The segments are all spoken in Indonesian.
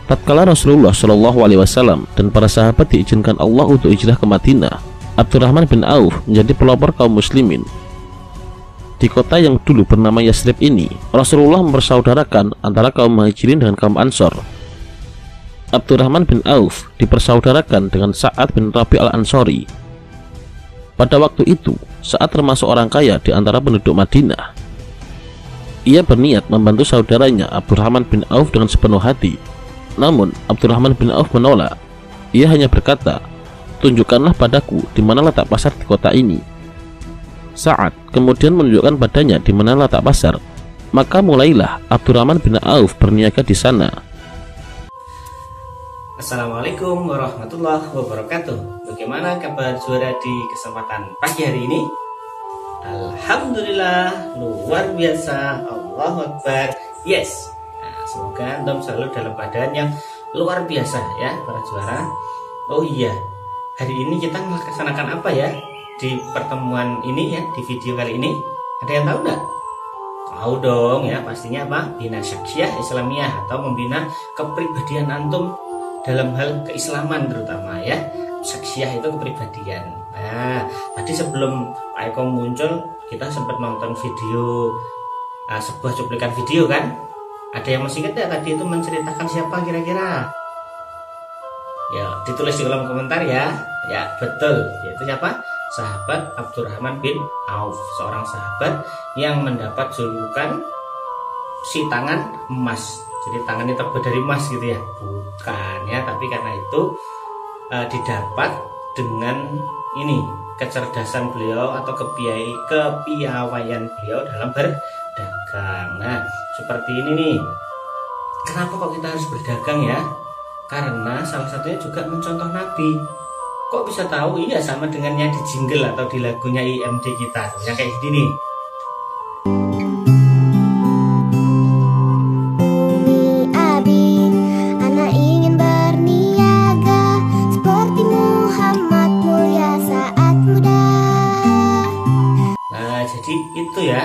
Tatkala Rasulullah Shallallahu Alaihi Wasallam dan para sahabat diizinkan Allah untuk hijrah ke Madinah, Abdurrahman bin Auf menjadi pelopor kaum muslimin. Di kota yang dulu bernama Yasrib ini, Rasulullah mempersaudarakan antara kaum Muhajirin dengan kaum Ansor. Abdurrahman bin Auf dipersaudarakan dengan Sa'ad bin Rabi' al-Ansori. Pada waktu itu, Sa'ad termasuk orang kaya di antara penduduk Madinah. Ia berniat membantu saudaranya Abdurrahman bin Auf dengan sepenuh hati. Namun Abdurrahman bin Auf menolak. Ia hanya berkata, "Tunjukkanlah padaku di mana letak pasar di kota ini." Sa'ad kemudian menunjukkan padanya di mana letak pasar. Maka mulailah Abdurrahman bin Auf berniaga di sana. Assalamualaikum warahmatullahi wabarakatuh. Bagaimana kabar juara di kesempatan pagi hari ini? Alhamdulillah, luar biasa. Allahu Akbar. Yes. Semoga antum selalu dalam keadaan yang luar biasa ya para juara. Oh iya, hari ini kita melaksanakan apa ya di pertemuan ini ya, di video kali ini? Ada yang tahu nggak? Tahu dong ya, pastinya apa? Bina Syakhsiyah Islamiyah atau membina kepribadian antum dalam hal keislaman terutama ya. Syakhsiyah itu kepribadian. Nah, tadi sebelum Pak Eko muncul, kita sempat nonton video, sebuah cuplikan video kan? Ada yang masih ingat ya tadi itu menceritakan siapa kira-kira? Ya, ditulis di kolom komentar ya. Ya, betul. Yaitu siapa? Sahabat Abdurrahman bin Auf, seorang sahabat yang mendapat julukan si tangan emas. Jadi tangannya terbuat dari emas gitu ya? Bukan ya, tapi karena itu didapat dengan ini kecerdasan beliau atau kepiawaian beliau dalam berdagang. Nah, seperti ini nih. Kenapa kok kita harus berdagang ya? Karena salah satunya juga mencontoh Nabi. Kok bisa tahu? Iya, sama dengan yang di jingle atau di lagunya IMD kita yang kayak gini nih. Nah, jadi itu ya.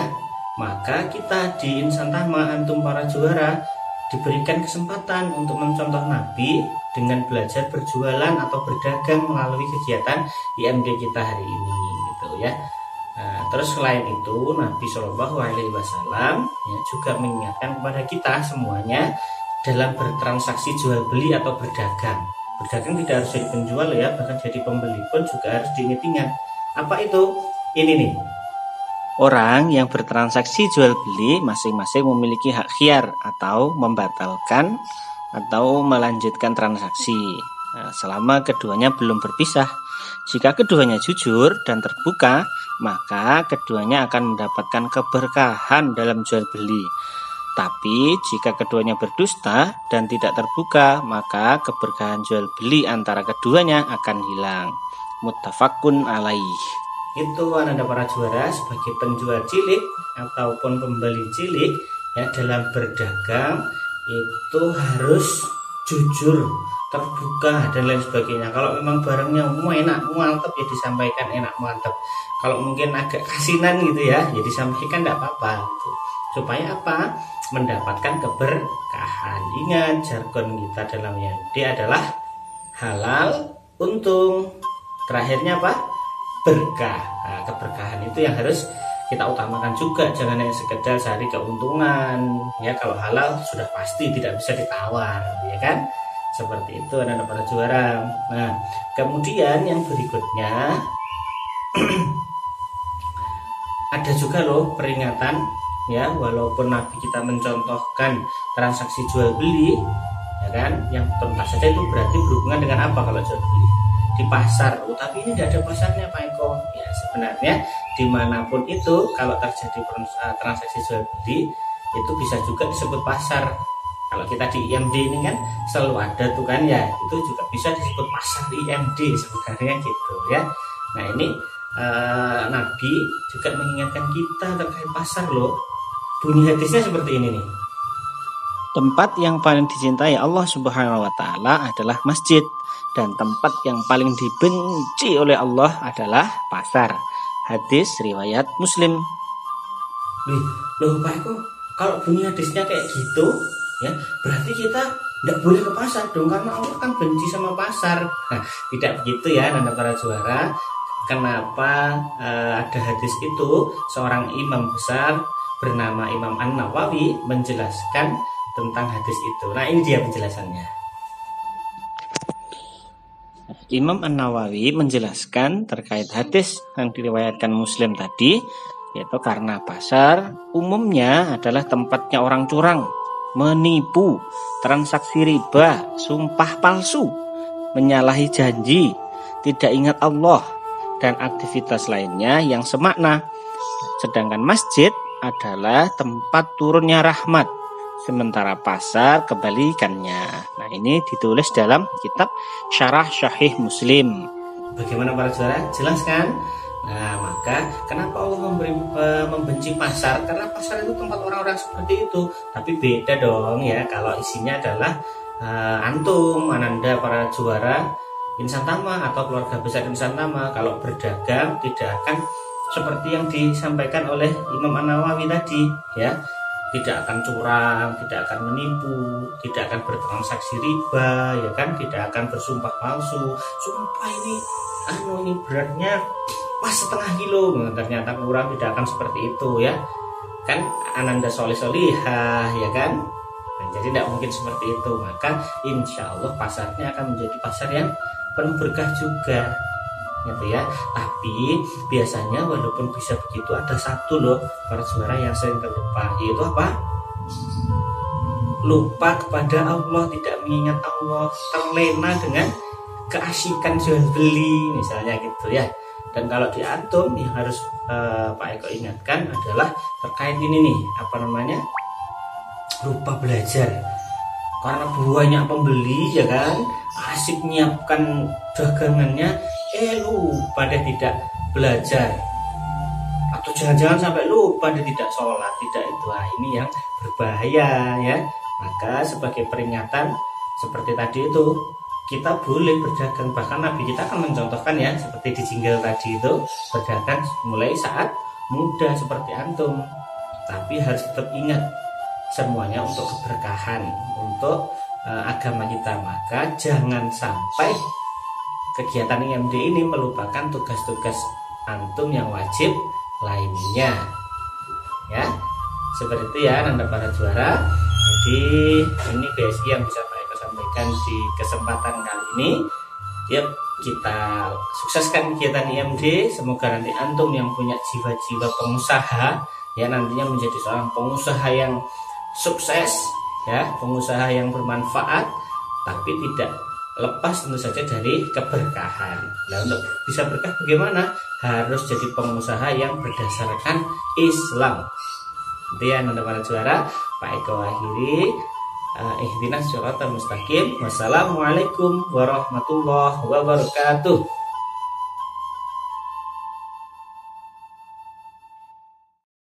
Maka kita di Insan Tama, antum para juara, diberikan kesempatan untuk mencontoh Nabi dengan belajar berjualan atau berdagang melalui kegiatan IMD kita hari ini gitu ya. Nah, terus selain itu Nabi Shallallahu Alaihi Wasallam ya, juga mengingatkan kepada kita semuanya dalam bertransaksi jual beli atau berdagang. Berdagang tidak harus jadi penjual ya, bahkan jadi pembeli pun juga harus diingat-ingat. Apa itu? Ini nih. Orang yang bertransaksi jual beli masing-masing memiliki hak khiar atau membatalkan atau melanjutkan transaksi selama keduanya belum berpisah. Jika keduanya jujur dan terbuka, maka keduanya akan mendapatkan keberkahan dalam jual beli. Tapi jika keduanya berdusta dan tidak terbuka, maka keberkahan jual beli antara keduanya akan hilang. Muttafaqun alaih. Itu Anda para juara, sebagai penjual cilik ataupun pembeli cilik ya, dalam berdagang itu harus jujur, terbuka dan lain sebagainya. Kalau memang barangnya enak mantap ya disampaikan enak mantap. Kalau mungkin agak kasinan gitu ya disampaikan tidak apa-apa gitu. Supaya apa? Mendapatkan keberkahan. Ingat, jargon kita dalam YMD adalah halal untung, terakhirnya apa? Berkah. Nah, keberkahan itu yang harus kita utamakan juga, jangan hanya sekedar cari keuntungan ya. Kalau halal sudah pasti tidak bisa ditawar ya kan, seperti itu anak-anak para juara. Nah, kemudian yang berikutnya ada juga loh peringatan ya, walaupun Nabi kita mencontohkan transaksi jual beli ya kan, yang tuntas saja itu berarti berhubungan dengan apa kalau jual beli di pasar. Tapi ini tidak ada pasarnya Pak Eko ya. Sebenarnya dimanapun itu kalau terjadi transaksi jual beli itu bisa juga disebut pasar. Kalau kita di IMD ini kan selalu ada tuh kan ya, itu juga bisa disebut pasar di IMD sebenarnya gitu ya. Nah ini Nabi juga mengingatkan kita terkait pasar loh. Bunyi hadisnya seperti ini nih. Tempat yang paling dicintai Allah Subhanahu wa Ta'ala adalah masjid, dan tempat yang paling dibenci oleh Allah adalah pasar. Hadis riwayat Muslim. Loh Pak Eko, kalau bunyi hadisnya kayak gitu ya, berarti kita Tidak boleh ke pasar dong, karena Allah kan benci sama pasar. Nah, tidak begitu ya Nanda para juara. Kenapa ada hadis itu? Seorang imam besar bernama Imam An-Nawawi menjelaskan tentang hadis itu. Nah, ini dia penjelasannya. Imam An-Nawawi menjelaskan terkait hadis yang diriwayatkan Muslim tadi, yaitu karena pasar umumnya adalah tempatnya orang curang, menipu, transaksi riba, sumpah palsu, menyalahi janji, tidak ingat Allah, dan aktivitas lainnya yang semakna. Sedangkan masjid adalah tempat turunnya rahmat, sementara pasar kebalikannya. Nah, ini ditulis dalam kitab Syarah Sahih Muslim. Bagaimana para saudara? Jelas kan? Nah, maka kenapa Allah membenci pasar? Karena pasar itu tempat orang-orang seperti itu. Tapi beda dong ya kalau isinya adalah antum, ananda para juara Insan Tama atau keluarga besar Insan Tama. Kalau berdagang tidak akan seperti yang disampaikan oleh Imam An-Nawawi tadi ya. Tidak akan curang, tidak akan menipu, tidak akan bertransaksi riba, ya kan? Tidak akan bersumpah palsu. Sumpah ini beratnya pas setengah kilo, ternyata kurang, tidak akan seperti itu ya. Kan ananda solihah ya kan? Nah, jadi tidak mungkin seperti itu. Maka insya Allah pasarnya akan menjadi pasar yang penuh berkah juga. Gitu ya. Tapi biasanya walaupun bisa begitu, ada satu loh para saudara yang sering terlupa, yaitu apa? Lupa kepada Allah, tidak mengingat Allah, terlena dengan keasikan jual beli misalnya gitu ya. Dan kalau di antum yang harus Pak Eko ingatkan adalah terkait ini nih, apa namanya, lupa belajar. Karena banyak pembeli ya kan, asik nyiapkan dagangannya, lupa dia tidak belajar, atau jangan-jangan sampai lupa dia tidak sholat, tidak itu. Nah, ini yang berbahaya ya. Maka sebagai peringatan seperti tadi itu, kita boleh berdagang. Bahkan Nabi kita akan mencontohkan ya, seperti di jingle tadi itu, berdagang mulai saat muda seperti antum. Tapi harus tetap ingat semuanya untuk keberkahan, untuk agama kita. Maka jangan sampai kegiatan IMD ini melupakan tugas-tugas antum yang wajib lainnya ya. Seperti itu ya Anda para juara. Jadi ini BSI yang bisa Pak Eko sampaikan di kesempatan kali ini. Yuk kita sukseskan kegiatan IMD. Semoga nanti antum yang punya jiwa-jiwa pengusaha ya, nantinya menjadi seorang pengusaha yang sukses ya, pengusaha yang bermanfaat, tapi tidak lepas tentu saja dari keberkahan. Nah, untuk bisa berkah bagaimana? Harus jadi pengusaha yang berdasarkan Islam. Itu ya Anda para juara. Pak Eko akhiri, ihdinas siratal mustaqim. Wassalamualaikum warahmatullahi wabarakatuh.